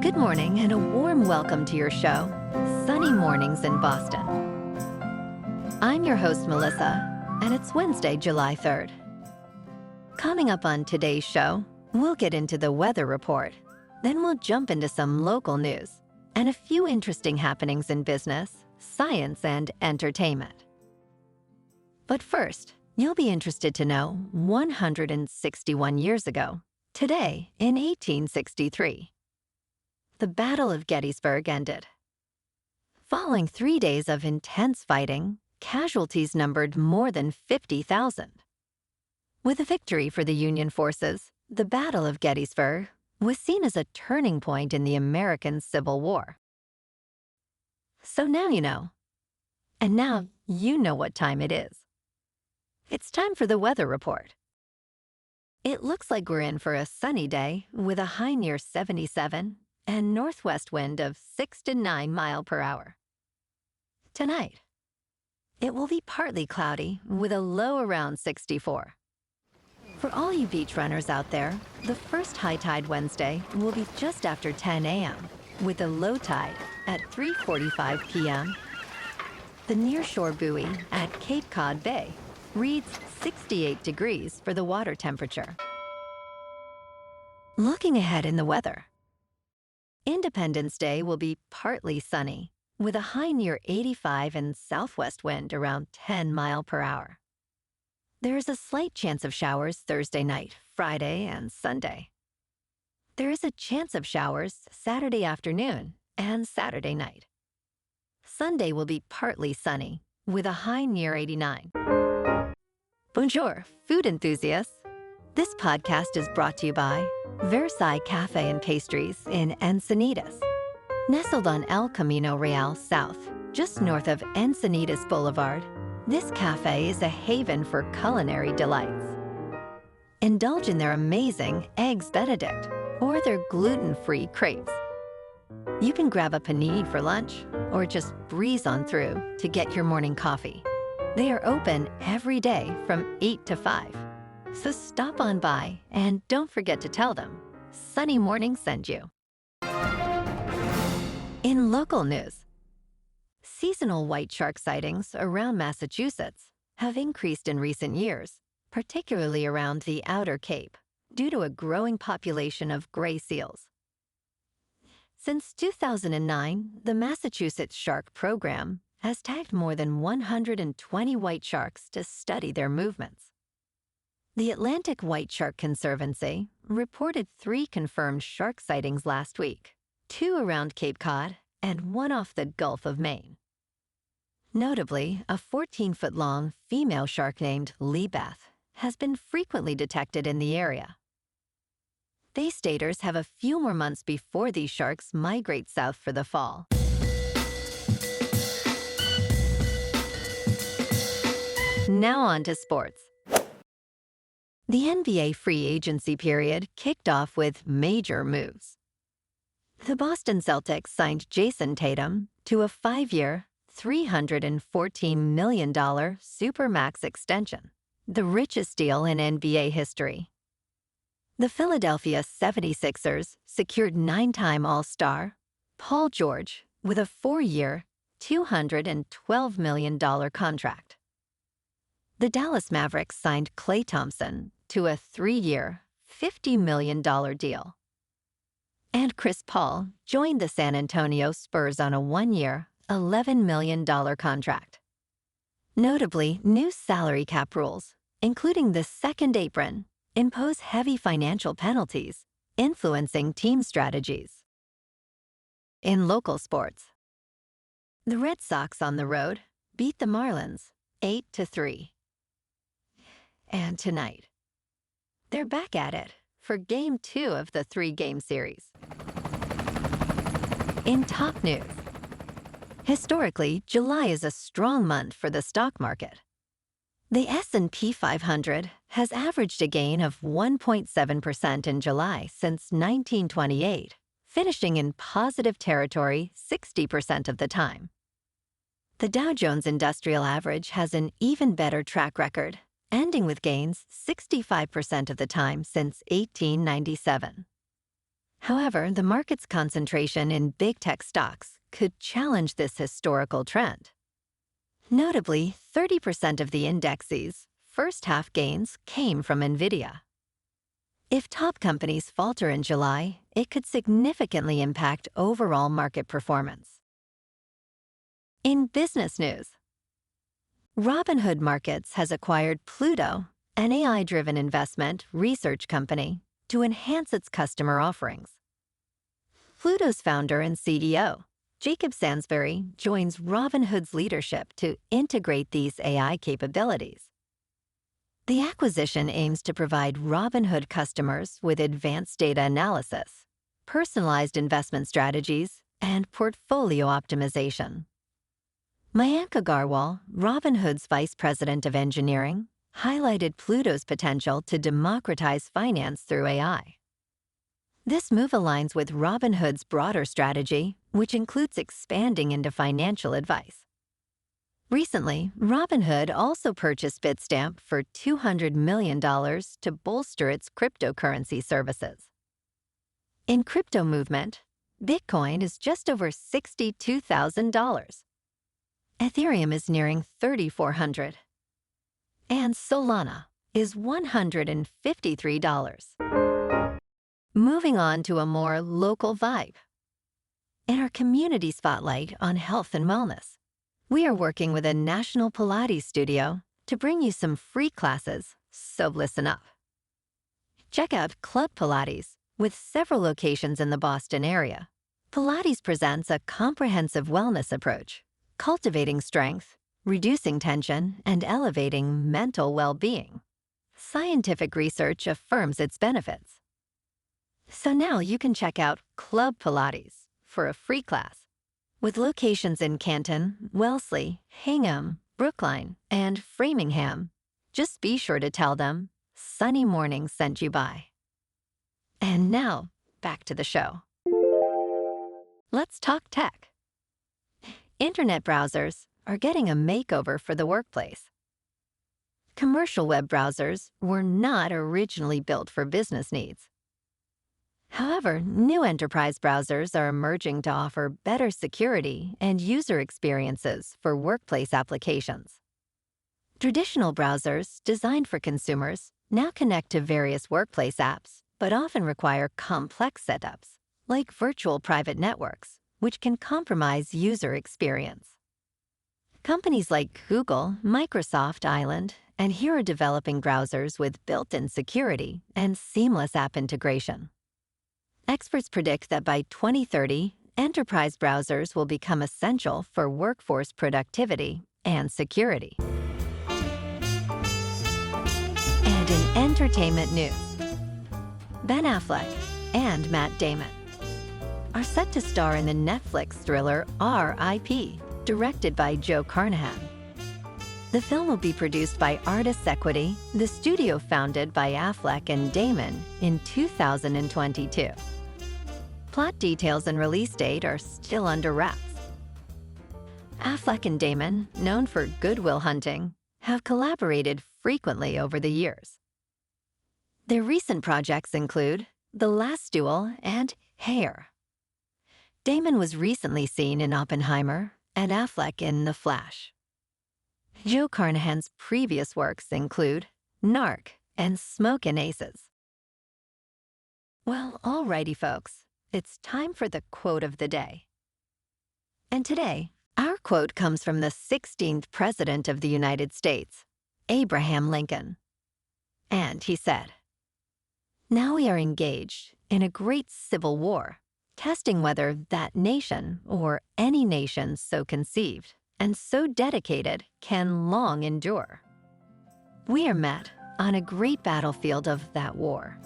Good morning and a warm welcome to your show, Sunny Mornings in Boston. I'm your host, Melissa, and it's Wednesday, July 3rd. Coming up on today's show, we'll get into the weather report. Then we'll jump into some local news and a few interesting happenings in business, science, and entertainment. But first, you'll be interested to know 161 years ago, today in 1863, the Battle of Gettysburg ended. Following 3 days of intense fighting, casualties numbered more than 50,000. With a victory for the Union forces, the Battle of Gettysburg was seen as a turning point in the American Civil War. So now you know. And now you know what time it is. It's time for the weather report. It looks like we're in for a sunny day with a high near 77 and northwest wind of 6 to 9 miles per hour. Tonight, it will be partly cloudy with a low around 64. For all you beach runners out there, the first high tide Wednesday will be just after 10 a.m. with a low tide at 3:45 p.m. The nearshore buoy at Cape Cod Bay reads 68 degrees for the water temperature. Looking ahead in the weather, Independence Day will be partly sunny with a high near 85 and southwest wind around 10 miles per hour. There is a slight chance of showers Thursday night, Friday, and Sunday. There is a chance of showers Saturday afternoon and Saturday night. Sunday will be partly sunny with a high near 89. Bonjour, food enthusiasts. This podcast is brought to you by Versailles Cafe and Pastries in Encinitas. Nestled on El Camino Real South, just north of Encinitas Boulevard, this cafe is a haven for culinary delights. Indulge in their amazing Eggs Benedict or their gluten-free crepes. You can grab a panini for lunch or just breeze on through to get your morning coffee. They are open every day from 8 to 5. So stop on by and don't forget to tell them Sunny Morning sent you. In local news, seasonal white shark sightings around Massachusetts have increased in recent years, particularly around the Outer Cape, due to a growing population of gray seals. Since 2009, the Massachusetts Shark Program has tagged more than 120 white sharks to study their movements. The Atlantic White Shark Conservancy reported 3 confirmed shark sightings last week, 2 around Cape Cod and 1 off the Gulf of Maine. Notably, a 14-foot-long female shark named Beth has been frequently detected in the area. Bay Staters have a few more months before these sharks migrate south for the fall. Now on to sports. The NBA free agency period kicked off with major moves. The Boston Celtics signed Jayson Tatum to a 5-year, $314 million supermax extension, the richest deal in NBA history. The Philadelphia 76ers secured 9-time All-Star Paul George with a 4-year, $212 million contract. The Dallas Mavericks signed Klay Thompson to a 3-year, $50 million deal. And Chris Paul joined the San Antonio Spurs on a 1-year, $11 million contract. Notably, new salary cap rules, including the second apron, impose heavy financial penalties, influencing team strategies. In local sports, the Red Sox on the road beat the Marlins 8-3. And tonight, they're back at it for Game 2 of the 3-game series. In top news, historically, July is a strong month for the stock market. The S&P 500 has averaged a gain of 1.7% in July since 1928, finishing in positive territory 60% of the time. The Dow Jones Industrial Average has an even better track record, ending with gains 65% of the time since 1897. However, the market's concentration in big tech stocks could challenge this historical trend. Notably, 30% of the index's first-half gains came from NVIDIA. If top companies falter in July, it could significantly impact overall market performance. In business news, Robinhood Markets has acquired Pluto, an AI-driven investment research company, to enhance its customer offerings. Pluto's founder and CEO, Jacob Sansbury, joins Robinhood's leadership to integrate these AI capabilities. The acquisition aims to provide Robinhood customers with advanced data analysis, personalized investment strategies, and portfolio optimization. Mayank Agarwal, Robinhood's Vice President of Engineering, highlighted Pluto's potential to democratize finance through AI. This move aligns with Robinhood's broader strategy, which includes expanding into financial advice. Recently, Robinhood also purchased Bitstamp for $200 million to bolster its cryptocurrency services. In crypto movement, Bitcoin is just over $62,000. Ethereum is nearing $3,400. And Solana is $153. Moving on to a more local vibe. In our community spotlight on health and wellness, we are working with a national Pilates studio to bring you some free classes, so listen up. Check out Club Pilates, with several locations in the Boston area. Pilates presents a comprehensive wellness approach, cultivating strength, reducing tension, and elevating mental well-being. Scientific research affirms its benefits. So now you can check out Club Pilates for a free class. With locations in Canton, Wellesley, Hingham, Brookline, and Framingham, just be sure to tell them Sunny Mornings sent you by. And now, back to the show. Let's talk tech. Internet browsers are getting a makeover for the workplace. Commercial web browsers were not originally built for business needs. However, new enterprise browsers are emerging to offer better security and user experiences for workplace applications. Traditional browsers designed for consumers now connect to various workplace apps, but often require complex setups, like virtual private networks, which can compromise user experience. Companies like Google, Microsoft, Island, and here are developing browsers with built-in security and seamless app integration. Experts predict that by 2030, enterprise browsers will become essential for workforce productivity and security. And in entertainment news, Ben Affleck and Matt Damon are set to star in the Netflix thriller R.I.P., directed by Joe Carnahan. The film will be produced by Artists Equity, the studio founded by Affleck and Damon in 2022. Plot details and release date are still under wraps. Affleck and Damon, known for Good Will Hunting, have collaborated frequently over the years. Their recent projects include The Last Duel and Hair. Damon was recently seen in Oppenheimer and Affleck in The Flash. Joe Carnahan's previous works include Narc and Smokin' Aces. Well, alrighty folks, it's time for the quote of the day. And today, our quote comes from the 16th President of the United States, Abraham Lincoln. And he said, "Now we are engaged in a great civil war, testing whether that nation or any nation so conceived and so dedicated can long endure. We are met on a great battlefield of that war.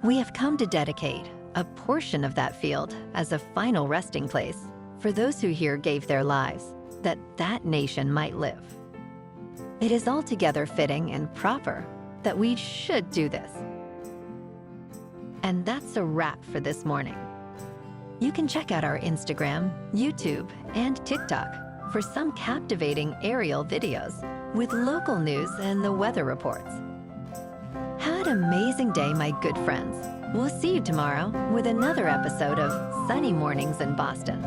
We have come to dedicate a portion of that field as a final resting place for those who here gave their lives that that nation might live. It is altogether fitting and proper that we should do this." And that's a wrap for this morning. You can check out our Instagram, YouTube, and TikTok for some captivating aerial videos with local news and the weather reports. Have an amazing day, my good friends. We'll see you tomorrow with another episode of Sunny Mornings in Boston.